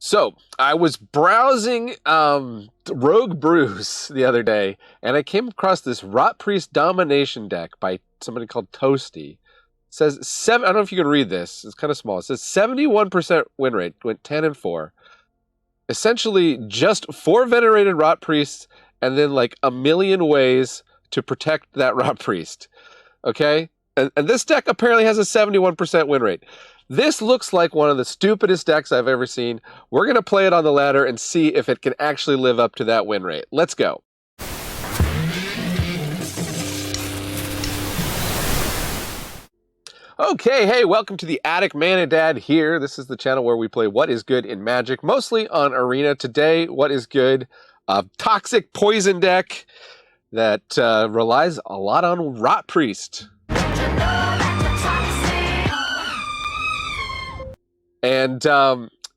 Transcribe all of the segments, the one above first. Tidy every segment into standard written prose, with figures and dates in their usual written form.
So I was browsing Rogue Brews the other day, and I came across this Rotpriest Domination deck by somebody called Toasty. It says seven. I don't know if you can read this. It's kind of small. It says 71% win rate. Went 10-4. Essentially, just 4 Venerated Rotpriests, and then like a million ways to protect that Rotpriest. Okay, and this deck apparently has a 71% win rate. This looks like one of the stupidest decks I've ever seen. We're going to play it on the ladder and see if it can actually live up to that win rate. Let's go. Okay, hey, welcome to the Attic ManaDad here. This is the channel where we play What is Good in Magic, mostly on Arena. Today, What is Good? A toxic poison deck that relies a lot on Rotpriest. And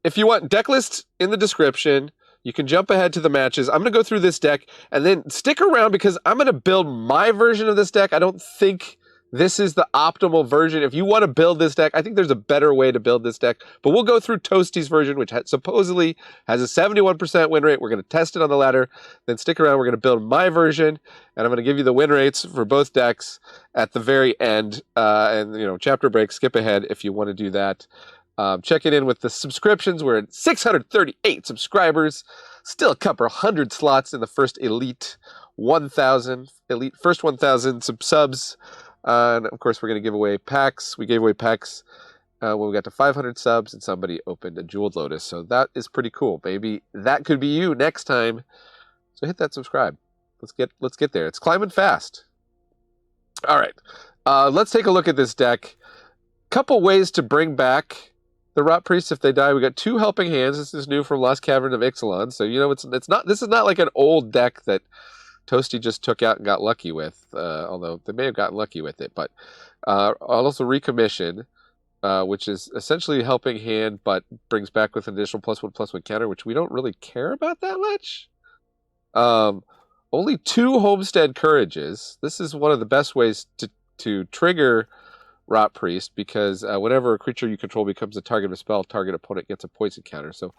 if you want deck list in the description, you can jump ahead to the matches. I'm going to go through this deck and then stick around because I'm going to build my version of this deck. I don't think this is the optimal version. If you want to build this deck, I think there's a better way to build this deck. But we'll go through Toasty's version, which supposedly has a 71% win rate. We're going to test it on the ladder. Then stick around. We're going to build my version, and I'm going to give you the win rates for both decks at the very end. And, you know, chapter break, skip ahead if you want to do that. Check it in with the subscriptions. We're at 638 subscribers. Still a couple hundred slots in the first elite 1,000. First 1,000 subs. And of course, we're going to give away packs. We gave away packs when we got to 500 subs, and somebody opened a Jeweled Lotus. So that is pretty cool. Maybe that could be you next time. So hit that subscribe. Let's get there. It's climbing fast. All right. Let's take a look at this deck. Couple ways to bring back the Rotpriest if they die. We got 2 helping hands. This is new from Lost Cavern of Ixalan. So you know it's not. This is not like an old deck that Toasty just took out and got lucky with. Although they may have gotten lucky with it. But also Recommission, which is essentially helping hand, but brings back with an additional +1/+1 counter, which we don't really care about that much. Only 2 Homestead Courages. This is one of the best ways to trigger Rotpriest, because whenever a creature you control becomes a target of a spell, target opponent gets a poison counter. So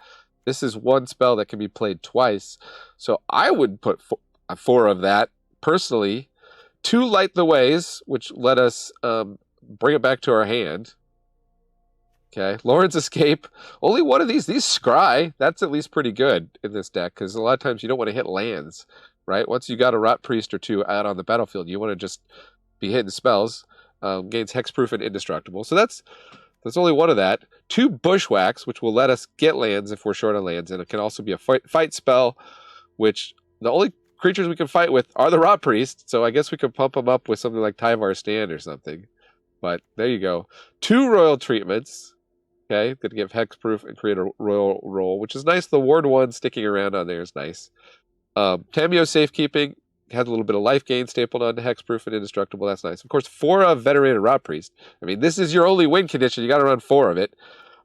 this is one spell that can be played twice. So I would put 4 of that personally. 2 Light the Ways, which let us bring it back to our hand. Okay, Lauren's Escape. Only one of these Scry. That's at least pretty good in this deck, because a lot of times you don't want to hit lands, right? Once you got a Rotpriest or 2 out on the battlefield, you want to just be hitting spells. Gains hexproof and indestructible. So that's only one of that. 2 Bushwhacks, which will let us get lands if we're short on lands, and it can also be a fight spell, which the only creatures we can fight with are the Rotpriest. So I guess we could pump them up with something like Tyvar Stand or something. But there you go. 2 Royal Treatments. Okay, going to give hexproof and create a Royal Roll, which is nice. The Ward 1 sticking around on there is nice. Tameo Safekeeping. Has a little bit of life gain stapled onto hexproof and indestructible. That's nice. Of course, 4 of Venerated Rotpriest. I mean, this is your only win condition. You got to run 4 of it.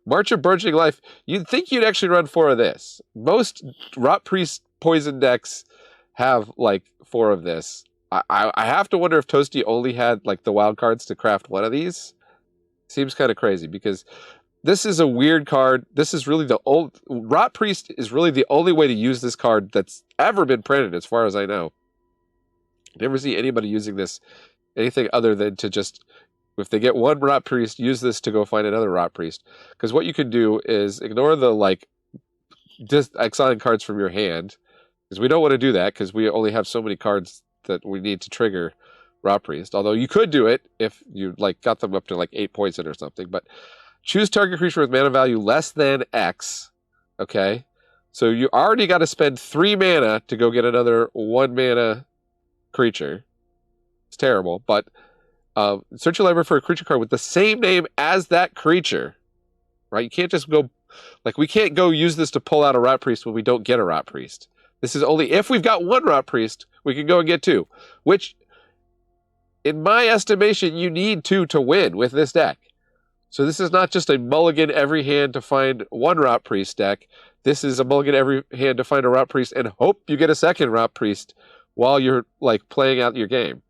March of Burgeoning Life. You'd think you'd actually run 4 of this. Most Rotpriest poison decks have like 4 of this. I have to wonder if Toasty only had like the wild cards to craft 1 of these. Seems kind of crazy, because this is a weird card. This is really the old Rotpriest is really the only way to use this card that's ever been printed, as far as I know. Never see anybody using this anything other than to just, if they get 1 Rotpriest, use this to go find another Rotpriest. Because what you can do is ignore the like just exiling cards from your hand, because we don't want to do that, because we only have so many cards that we need to trigger Rotpriest. Although you could do it if you like got them up to like 8 poison or something. But choose target creature with mana value less than X. Okay, so you already got to spend 3 mana to go get another 1 mana creature. It's terrible, but search your library for a creature card with the same name as that creature, right? You can't just go, like, we can't go use this to pull out a Rotpriest when we don't get a Rotpriest. This is only if we've got 1 Rotpriest, we can go and get 2, which, in my estimation, you need 2 to win with this deck. So this is not just a mulligan every hand to find 1 Rotpriest deck. This is a mulligan every hand to find a Rotpriest and hope you get a second Rotpriest while you're like playing out your game.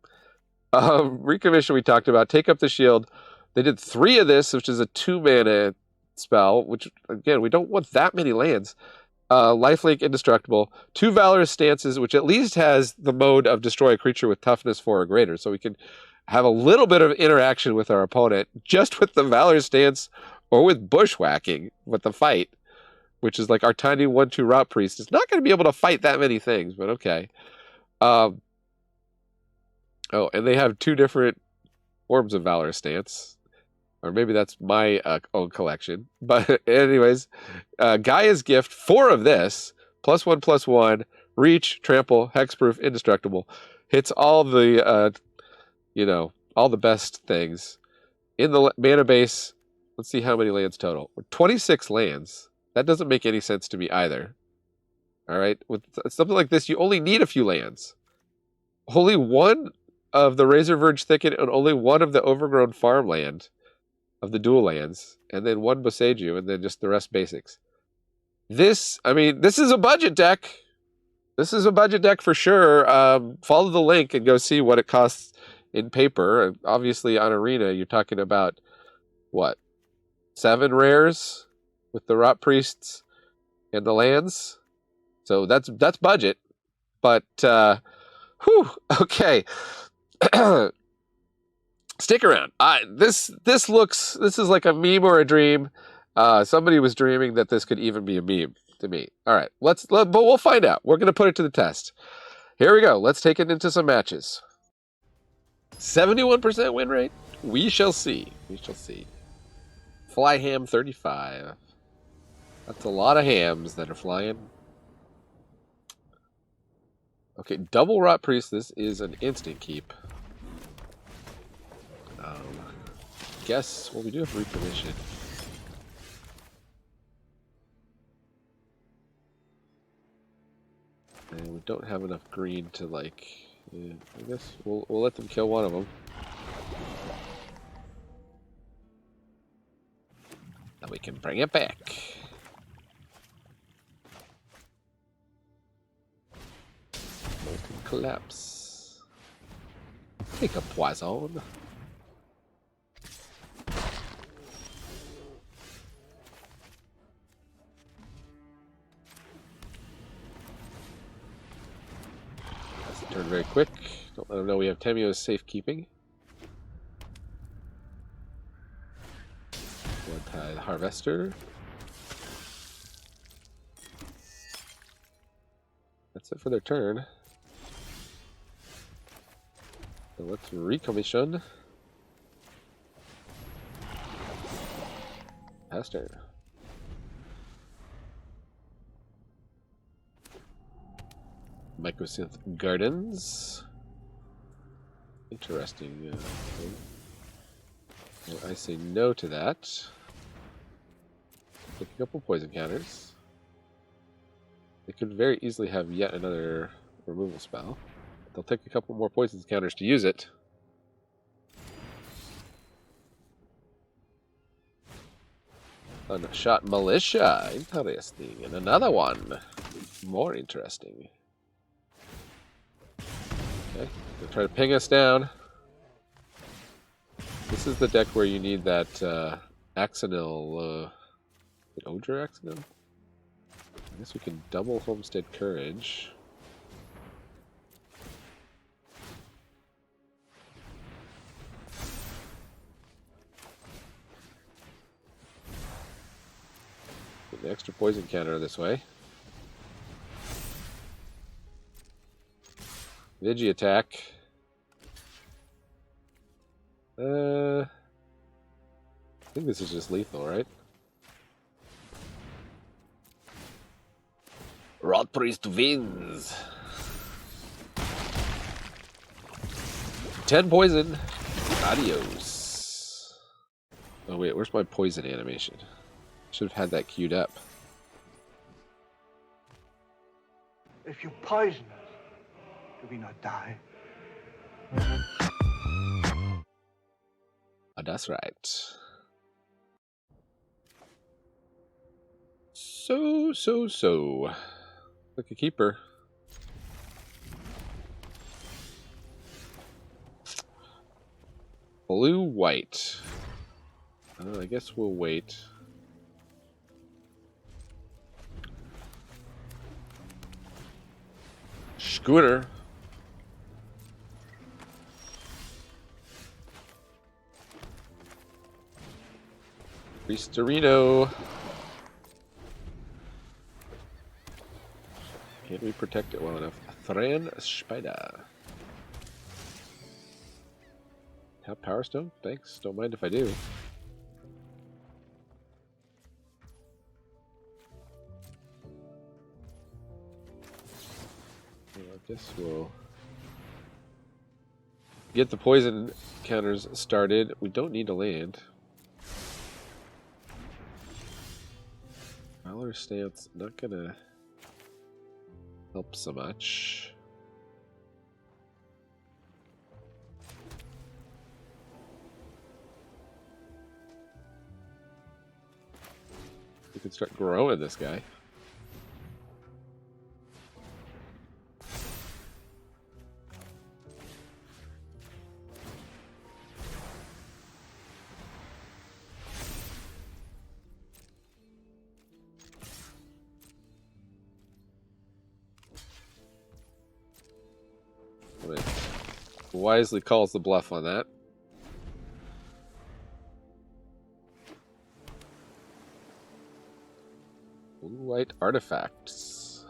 Recommission we talked about. Take Up the Shield. They did 3 of this, which is a 2 mana spell, which again we don't want that many lands. Lifelink indestructible. 2 Valorous Stances, which at least has the mode of destroy a creature with toughness 4 or greater, so we can have a little bit of interaction with our opponent just with the Valorous Stance or with bushwhacking with the fight, which is like our tiny 1/2 Rotpriest. It's not going to be able to fight that many things, but okay. Oh, and they have 2 different forms of Valorous Stance. Or maybe that's my own collection. But anyways, Gaia's Gift, 4 of this, +1/+1, reach, trample, hexproof, indestructible. Hits all the, all the best things. In the mana base, let's see how many lands total. 26 lands. That doesn't make any sense to me either. All right? With something like this, you only need a few lands. Only 1 of the Razor Verge Thicket and only 1 of the Overgrown Farmland of the dual lands, and then 1 Boseiju, and then just the rest basics. This is a budget deck. This is a budget deck for sure. Follow the link and go see what it costs in paper. Obviously, on Arena, you're talking about, what, 7 rares with the Rotpriests and the lands? So that's budget. But, okay. Stick around. This is like a meme or a dream. Somebody was dreaming that this could even be a meme to me. All right, but we'll find out. We're going to put it to the test. Here we go. Let's take it into some matches. 71% win rate. We shall see. We shall see. Fly ham 35. That's a lot of hams that are flying. Okay, double Rotpriest. This is an instant keep. We do have recognition. And we don't have enough green to, like, I guess we'll let them kill one of them. And we can bring it back. Molten Collapse. Take a Poison. Turn very quick. Don't let them know we have Temio's safekeeping. Bloodtide Harvester. That's it for their turn. So let's recommission. Pass turn. Microsynth Gardens. Interesting thing. Well, I say no to that. Take a couple poison counters. They could very easily have yet another removal spell. They'll take a couple more poison counters to use it. Unshot Militia. Interesting. And another one. More interesting. Okay, they'll try to ping us down. This is the deck where you need that Axonil, Odra Axonil? I guess we can double Homestead Courage. Get the extra poison counter this way. Vigi attack. I think this is just lethal, right? Rotpriest wins. 10 poison. Adios. Oh wait, where's my poison animation? Should have had that queued up. If you poison us, do we not die? Oh, that's right. So. Like a keeper. Blue, white. I guess we'll wait. Schooner. Priestorino. Can we protect it well enough? Thran Spider. Have Power Stone? Thanks. Don't mind if I do. Well, I guess we'll get the poison counters started. We don't need to land. Valor Stance, not gonna help so much. We can start growing this guy. Wisely calls the bluff on that. Blue-white artifacts.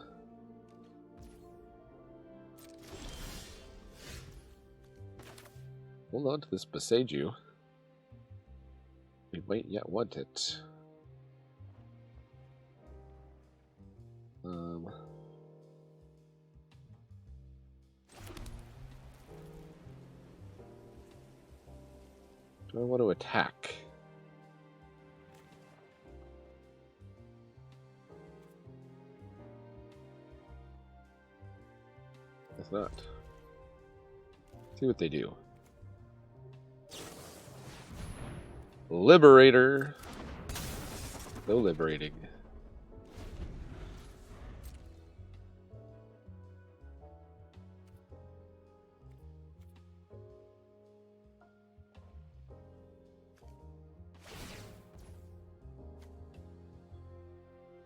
Hold on to this Beseiju. We might yet want it. Do I want to attack? That's not. See what they do. Liberator. No liberating.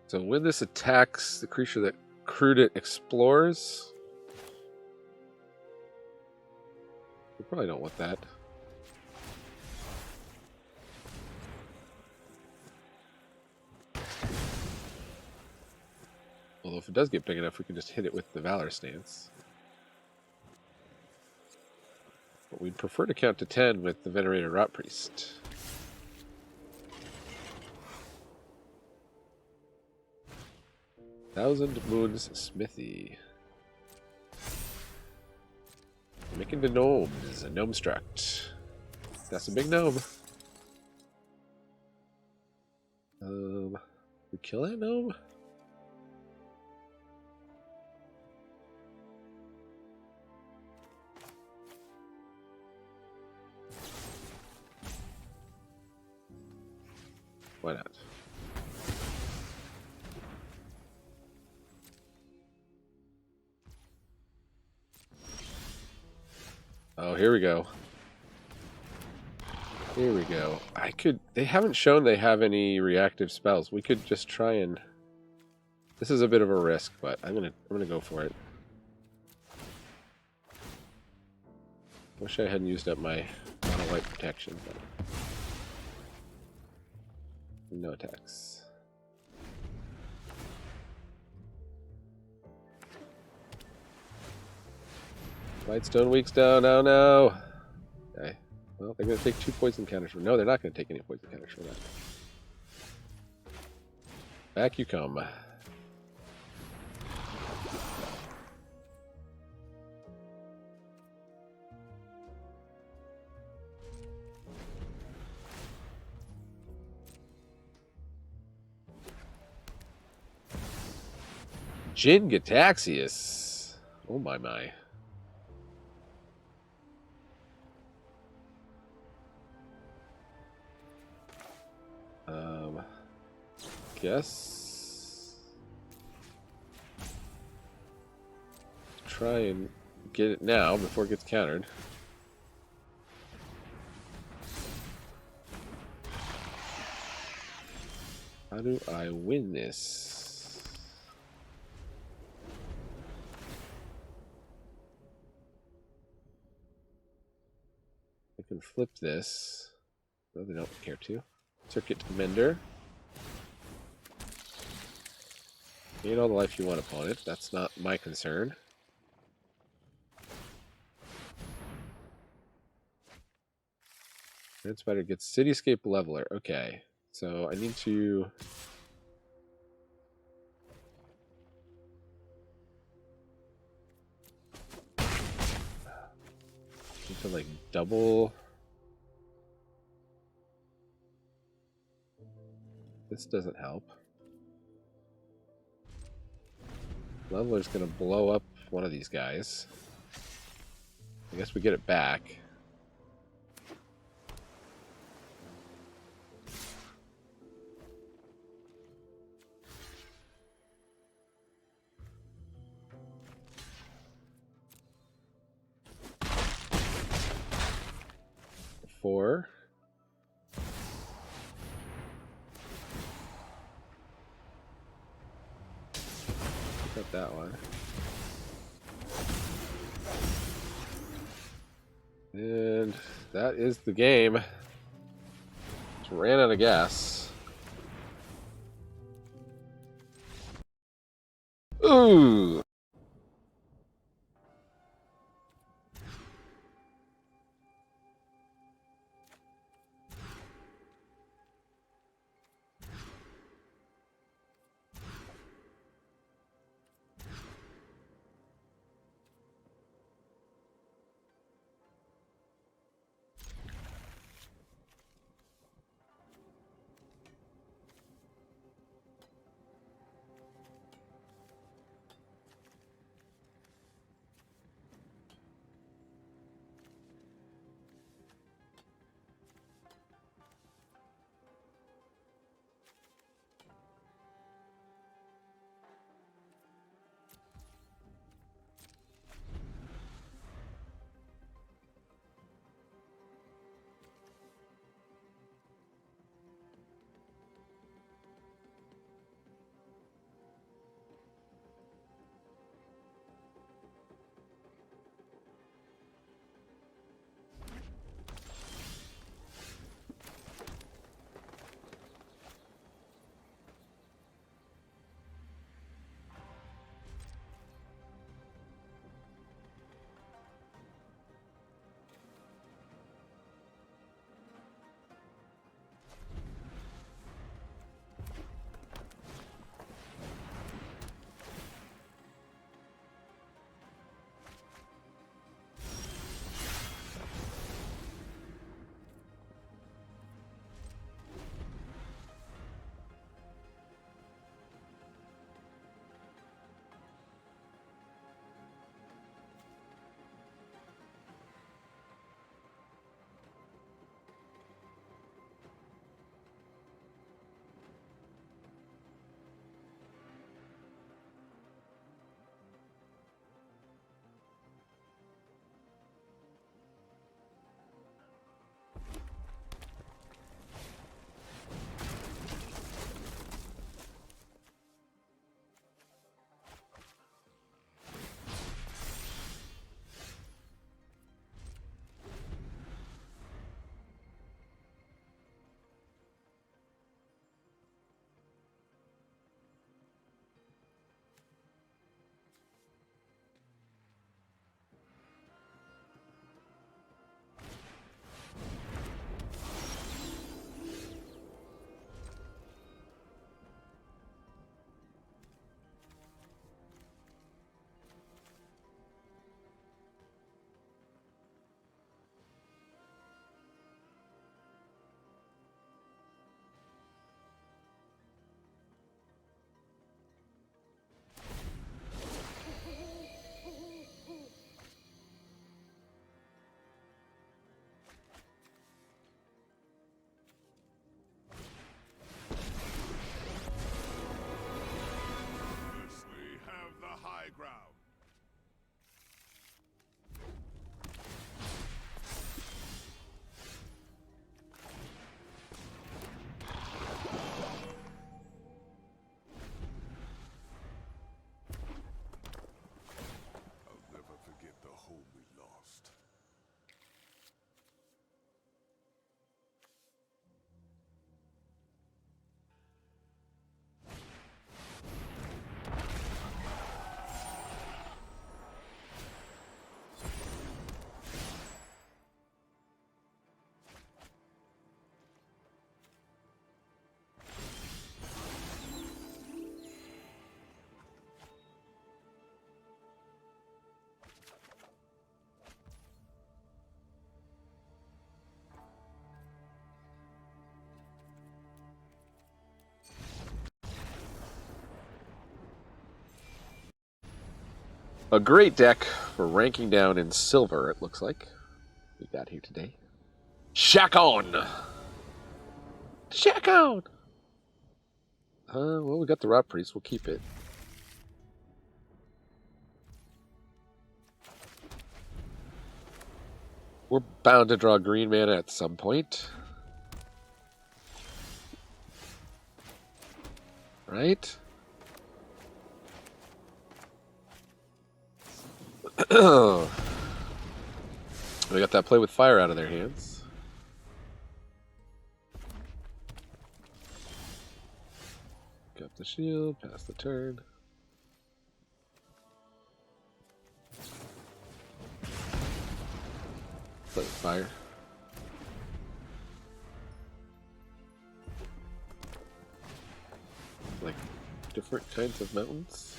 So when this attacks the creature that crewed it explores, we probably don't want that. Although if it does get big enough, we can just hit it with the Valor Stance. But we'd prefer to count to 10 with the Venerated Rotpriest. Thousand Moons Smithy. Making the gnomes. A gnome struct. That's a big gnome. We kill that gnome? Why not? Oh, here we go. Here we go. They haven't shown they have any reactive spells. We could just try and... This is a bit of a risk, but I'm gonna go for it. Wish I hadn't used up my mono-white protection, but... No attacks. Whitestone weaks down. Oh no. Okay. Well, they're going to take 2 poison counters from... No, they're not going to take any poison counters from that. Back you come. Jin Gataxius. Oh my. Guess try and get it now before it gets countered. How do I win this? can flip this. No, they don't care to. Circuit Mender. Gain all the life you want, opponent. That's not my concern. Red Spider gets Cityscape Leveler. Okay, so I need to... need to, like, double... This doesn't help. Leveler's gonna blow up one of these guys. I guess we get it back. Four. Got that one. And that is the game. Just ran out of gas. Ooh! A great deck for ranking down in silver, it looks like. We got here today. Shack on! Shack on! Well, we got the Rotpriest. We'll keep it. We're bound to draw green mana at some point. Right? We got that play with fire out of their hands. Got the shield, pass the turn. Play with fire. Like different kinds of mountains.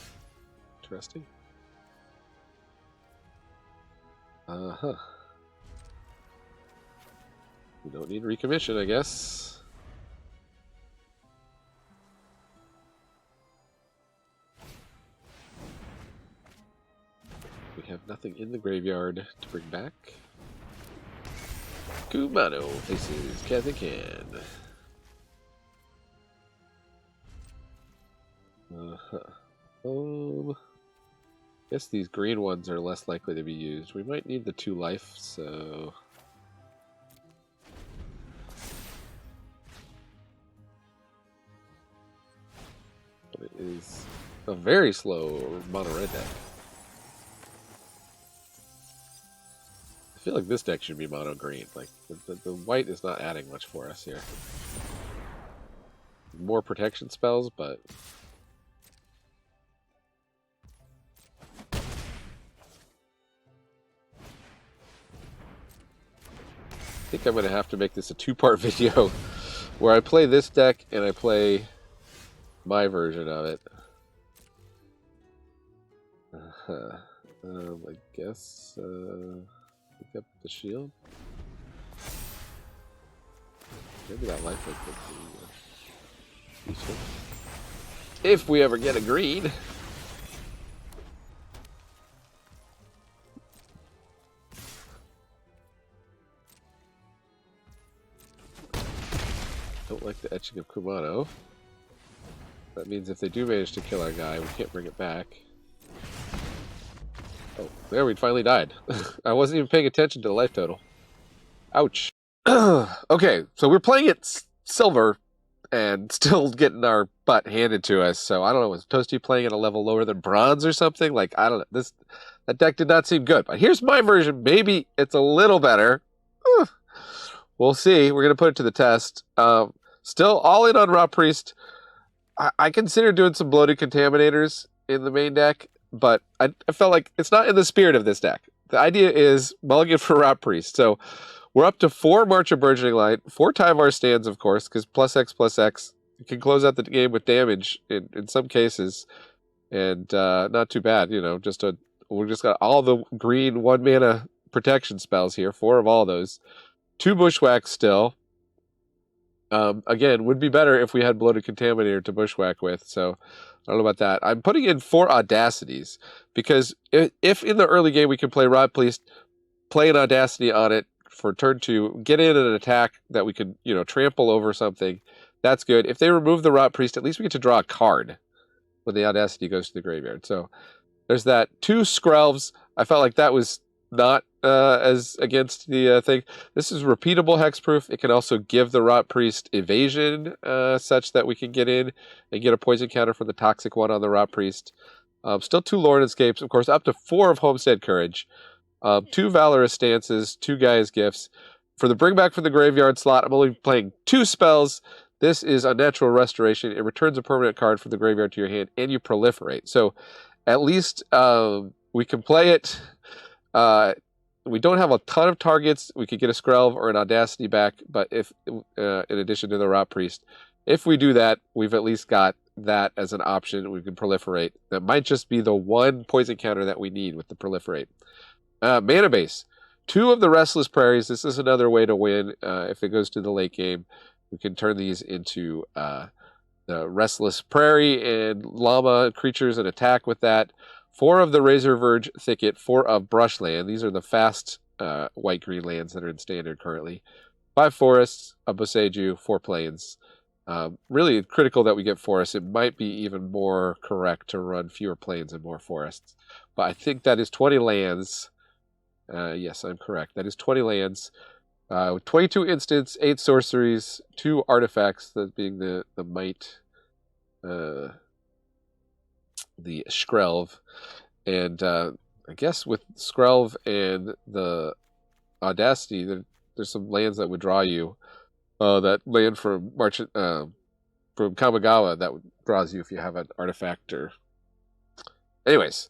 Interesting. Uh-huh. We don't need recommission, I guess. We have nothing in the graveyard to bring back. Kumano faces Kazakhstan. Uh-huh. Guess these green ones are less likely to be used. We might need the 2 life, so... But it is a very slow mono red deck. I feel like this deck should be mono green. Like, the white is not adding much for us here. More protection spells, but... I think I'm going to have to make this a 2-part video where I play this deck and I play my version of it. I guess pick up the shield. Maybe that life would be useful. If we ever get a green. Don't like the etching of Kumano. That means if they do manage to kill our guy, we can't bring it back. Oh, there, we finally died. I wasn't even paying attention to the life total. Ouch. Okay, so we're playing it silver and still getting our butt handed to us. So I don't know, was Toasty playing at a level lower than bronze or something? Like, I don't know. That deck did not seem good. But here's my version. Maybe it's a little better. We'll see. We're going to put it to the test. Still all in on Rotpriest. I considered doing some bloated contaminators in the main deck, but I felt like it's not in the spirit of this deck. The idea is mulligan for Rotpriest. So we're up to 4 March of Burgeoning Light, 4 Tyvar stands, of course, because +X you can close out the game with damage in some cases, and not too bad. You know, we just got all the green 1 mana protection spells here, 4 of all those. 2 Bushwhacks still. Again, would be better if we had Bloated Contaminator to Bushwhack with, so I don't know about that. I'm putting in 4 Audacities, because if in the early game we can play Rotpriest, play an Audacity on it for turn 2, get in an attack that we could, trample over something, that's good. If they remove the Rotpriest, at least we get to draw a card when the Audacity goes to the graveyard. So there's that. 2 Skrelvs, I felt like that was not as against the thing. This is repeatable hexproof. It can also give the Rotpriest evasion such that we can get in and get a poison counter for the toxic one on the Rotpriest. Still 2 Lord Escapes, of course, up to 4 of Homestead Courage. 2 Valorous Stances, 2 Gaia's Gifts. For the bring back from the graveyard slot, I'm only playing 2 spells. This is Unnatural Restoration. It returns a permanent card from the graveyard to your hand, and you proliferate. So at least we can play it. We don't have a ton of targets. We could get a Skrelv or an Audacity back, but if in addition to the Rotpriest, if we do that, we've at least got that as an option. We can proliferate. That might just be the 1 poison counter that we need with the proliferate. Mana base. 2 of the Restless Prairies. This is another way to win. If it goes to the late game, we can turn these into the Restless Prairie and Llama creatures and attack with that. 4 of the Razor Verge Thicket, 4 of Brushland. These are the fast white-green lands that are in Standard currently. 5 forests, a Boseiju, 4 plains. Really critical that we get forests. It might be even more correct to run fewer plains and more forests. But I think that is 20 lands. Yes, I'm correct. That is 20 lands. 22 instants, 8 sorceries, 2 artifacts, that being the might, the Skrelv. And I guess with Skrelv and the Audacity, there's some lands that would draw you. That land from from Kamigawa that draws you if you have an artifact or. Anyways,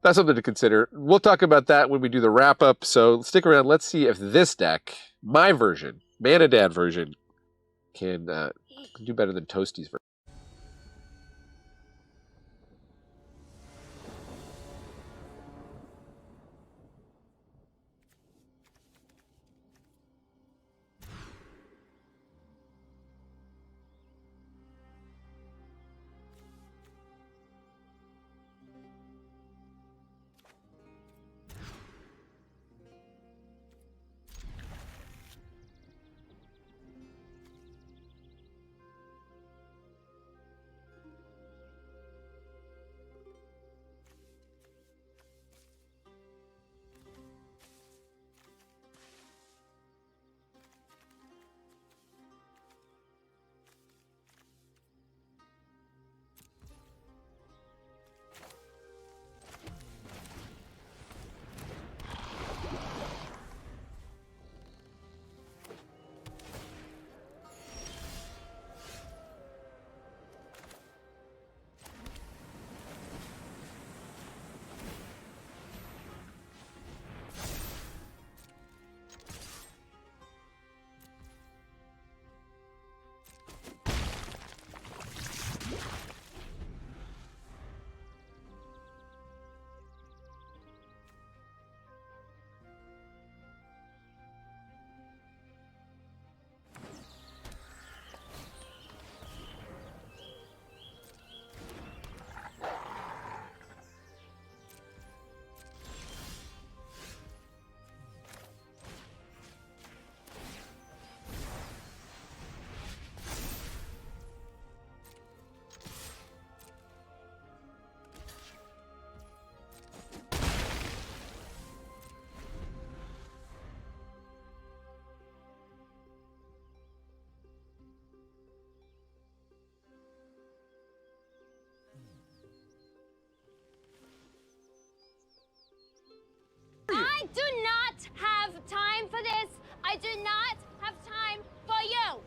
that's something to consider. We'll talk about that when we do the wrap up. So stick around. Let's see if this deck, my version, ManaDad version, can do better than Toasty's version. I do not have time for this. I do not have time for you.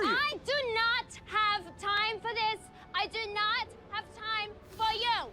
I do not have time for this. I do not have time for you.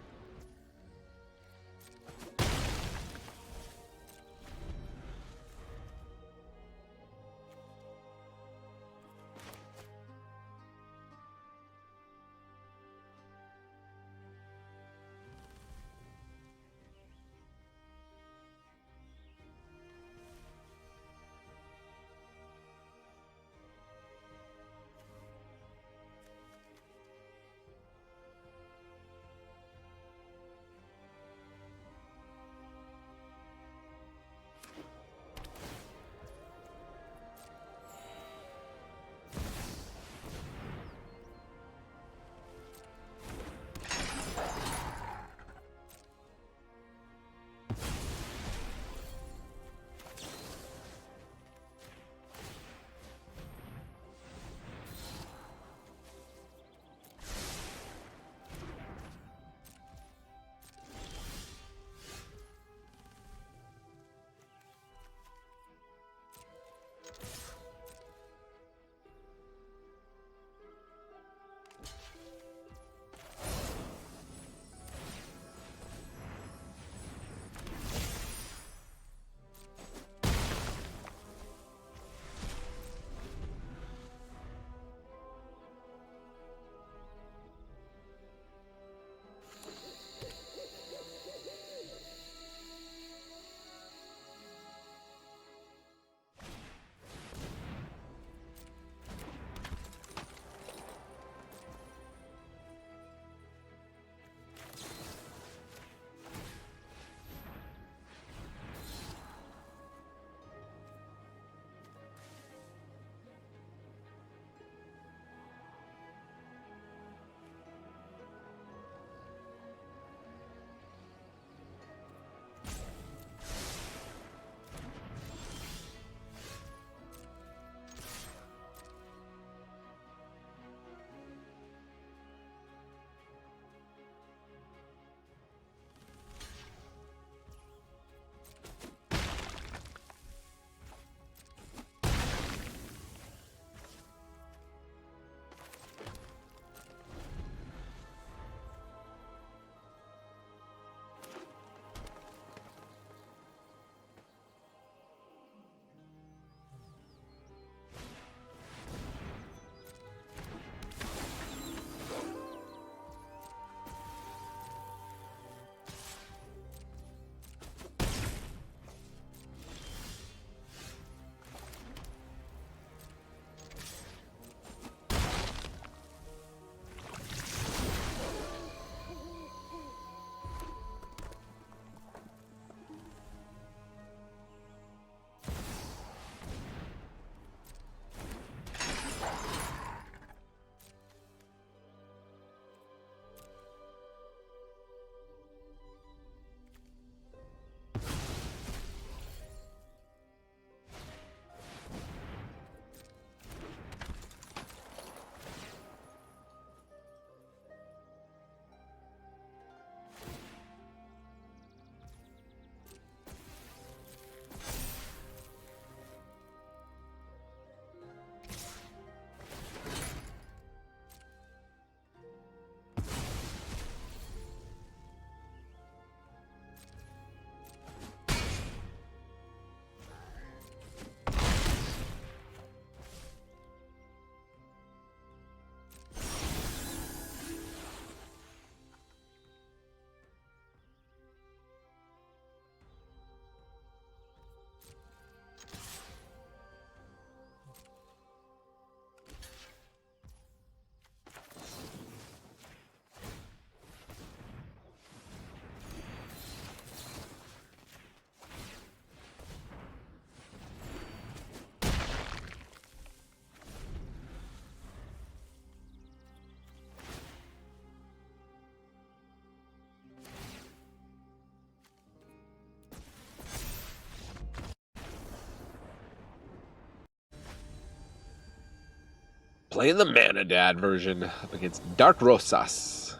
playing the ManaDad version up against Dark Rosas.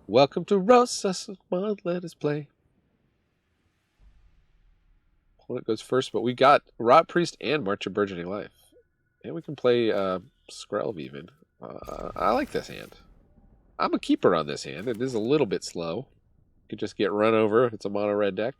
Welcome to Rosas. Come on, let us play. Opponent goes first, but we got Rotpriest and March of Burgeoning Life. And we can play Skrelv even. I like this hand. I'm a keeper on this hand. It is a little bit slow. Could just get run over if it's a mono red deck.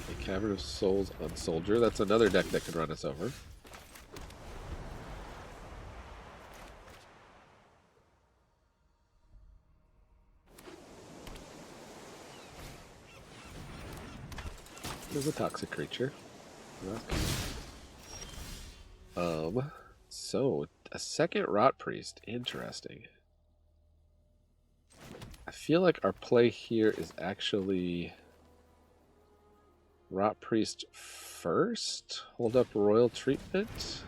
A Cavern of Souls on Soldier. That's another deck that could run us over. There's a toxic creature. So a second Rotpriest. Interesting. I feel like our play here is actually Rotpriest first. Hold up Royal Treatment.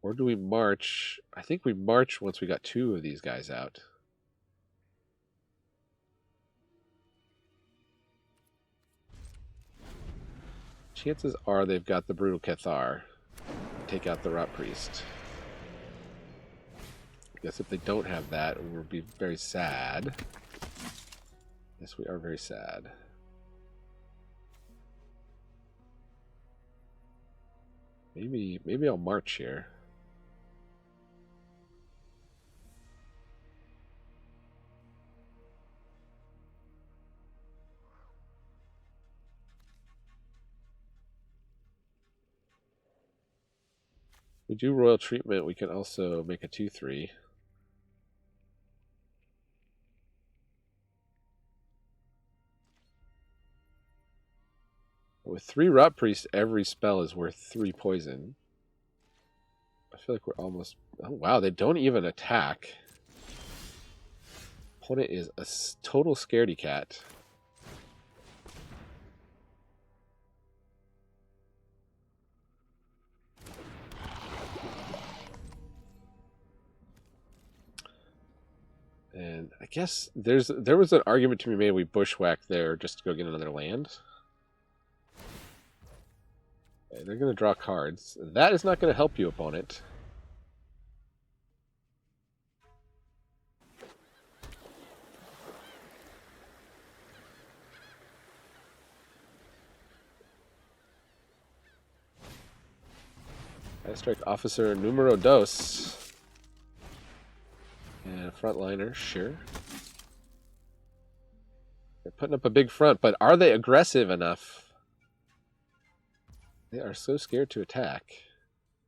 Or do we march? I think we march once we got two of these guys out. Chances are they've got the Brutal Cathar. Take out the Rotpriest. I guess if they don't have that, we'll be very sad. Yes, we are very sad. Maybe I'll march here. We do Royal Treatment, we can also make a 2/3. With 3 Rotpriest, every spell is worth 3 poison. I feel like we're almost... Oh, wow, they don't even attack. Opponent is a total scaredy cat. And I guess there was an argument to be made we bushwhack there just to go get another land. Okay, they're going to draw cards. That is not going to help you, opponent. I strike Officer Numero Dos. And a frontliner, sure. They're putting up a big front, but are they aggressive enough? They are so scared to attack.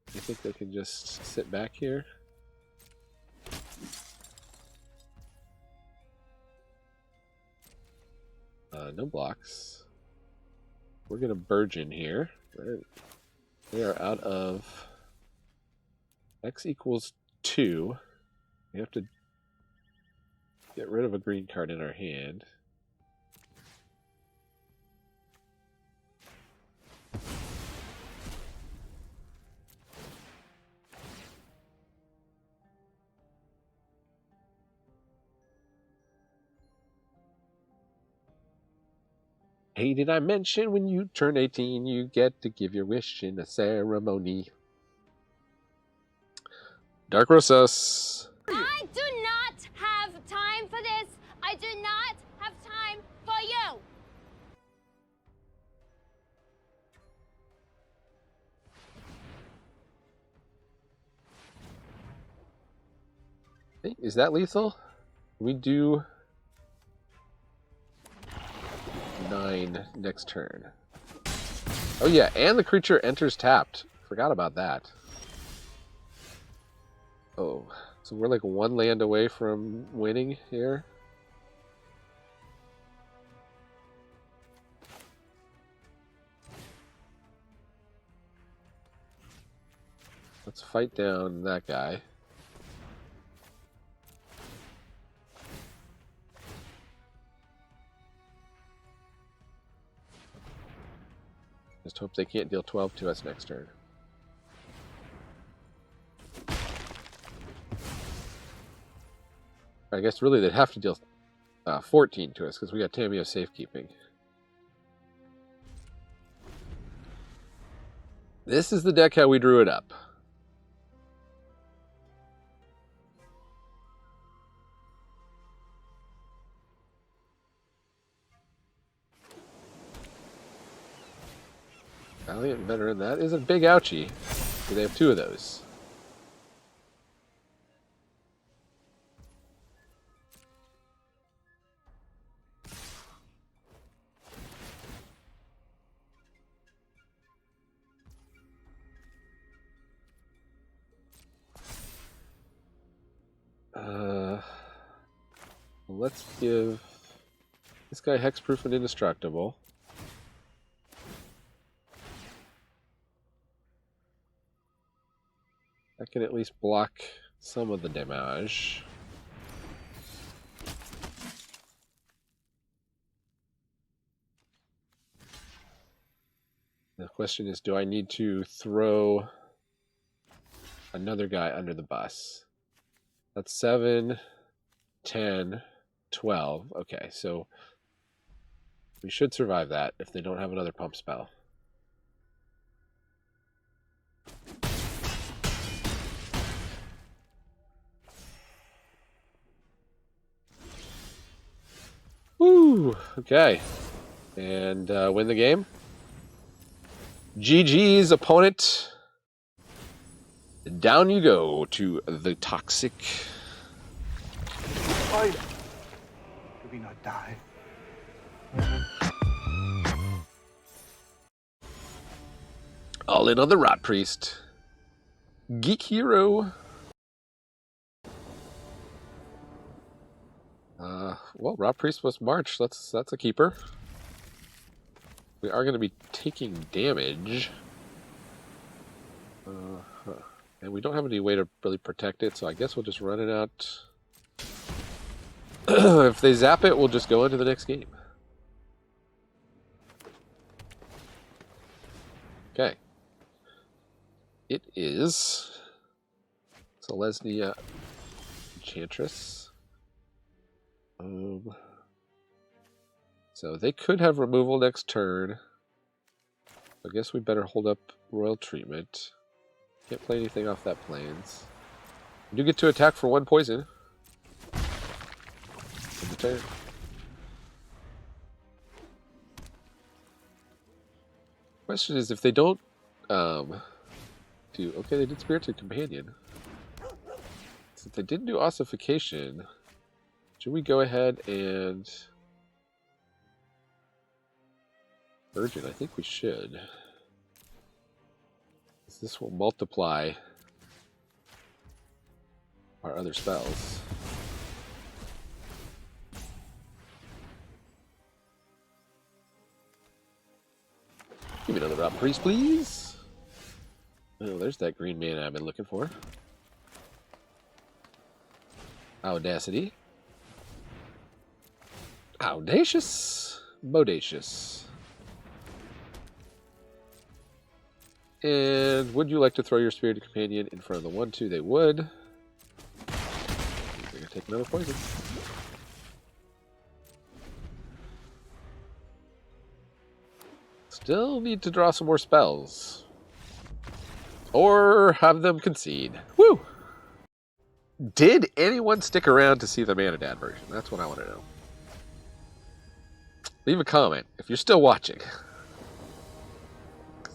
I think they can just sit back here. No blocks. We're going to Burgeon here. They are out of X equals 2. We have to get rid of a green card in our hand. Hey, did I mention when you turn 18, you get to give your wish in a ceremony? Dark Rosas. I do not have time for this. I do not have time for you. Hey, is that lethal? We do 9 next turn. Oh yeah, and the creature enters tapped. Forgot about that. Oh, so we're like 1 land away from winning here. Let's fight down that guy. Just hope they can't deal 12 to us next turn. I guess really they'd have to deal 14 to us because we got Tamio safekeeping. This is the deck how we drew it up. Valiant Veteran, that is a big ouchie. So they have 2 of those. Let's give this guy hexproof and indestructible. That can at least block some of the damage. The question is, do I need to throw another guy under the bus? That's 7, 10, 12. Okay, so we should survive that if they don't have another pump spell. Woo! Okay. And win the game. GG's, opponent. Down you go to the toxic. Fight. Do we not die? All in on the Rotpriest. Geek Hero. Well, Rotpriest was March. That's a keeper. We are going to be taking damage. And we don't have any way to really protect it, so I guess we'll just run it out. If they zap it, we'll just go into the next game. Okay. It is Selesnya Enchantress. So they could have removal next turn. I guess we better hold up Royal Treatment. Can't play anything off that plains. We do get to attack for 1 poison. In the turn. Question is, if they don't do... Okay, they did Spirited Companion. Since they didn't do Ossification, should we go ahead and... Virgin, I think we should. This will multiply our other spells. Give me another Rotpriest, please. Oh, there's that green mana I've been looking for. Audacity. Audacious. Bodacious. And would you like to throw your Spirited Companion in front of the 1-2? They would. They're going to take another poison. Still need to draw some more spells. Or have them concede. Woo! Did anyone stick around to see the ManaDad version? That's what I want to know. Leave a comment if you're still watching.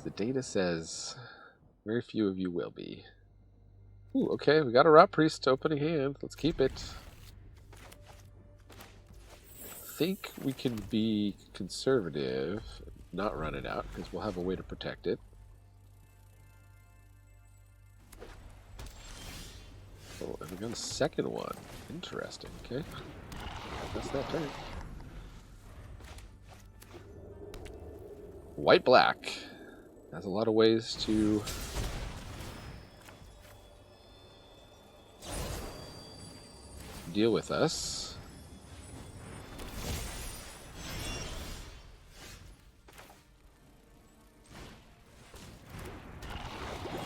The data says very few of you will be. Ooh, okay, we got a Rotpriest opening hand. Let's keep it. I think we can be conservative, not run it out, because we'll have a way to protect it. Oh, and we got a second one. Interesting, okay. That's that turn. White-black. Has a lot of ways to deal with us.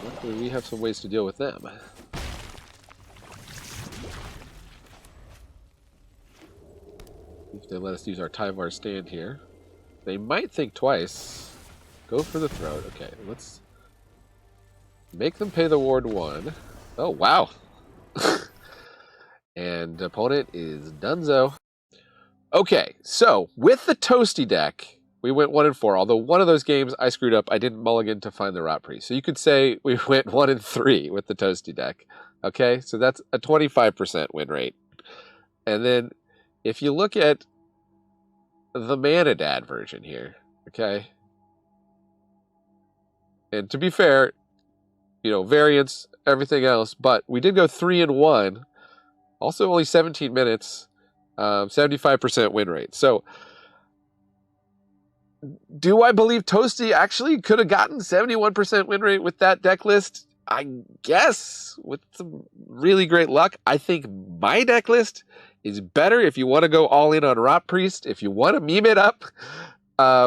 Luckily, we have some ways to deal with them. They let us use our Tyvar stand here. They might think twice. Go for the throat. Okay, let's make them pay the ward 1. Oh, wow. And opponent is donezo. Okay, so with the Toasty deck, we went 1-4. Although one of those games I screwed up, I didn't mulligan to find the Rotpriest. So you could say we went 1-3 with the Toasty deck. Okay, so that's a 25% win rate. And then if you look at the ManaDad version here, okay, and to be fair, you know, variance, everything else, but we did go 3-1. Also only 17 minutes, 75% win rate. So do I believe Toasty actually could have gotten 71% win rate with that deck list? I guess with some really great luck. I think my deck list is better if you want to go all in on Rotpriest. If you want to meme it up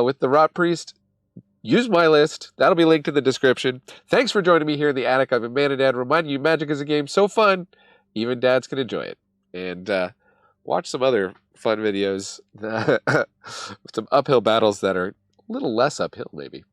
with the Rotpriest, use my list. That'll be linked in the description. Thanks for joining me here in the attic. I've been ManaDad, reminding you Magic is a game so fun, even dads can enjoy it. And watch some other fun videos with some uphill battles that are a little less uphill, maybe.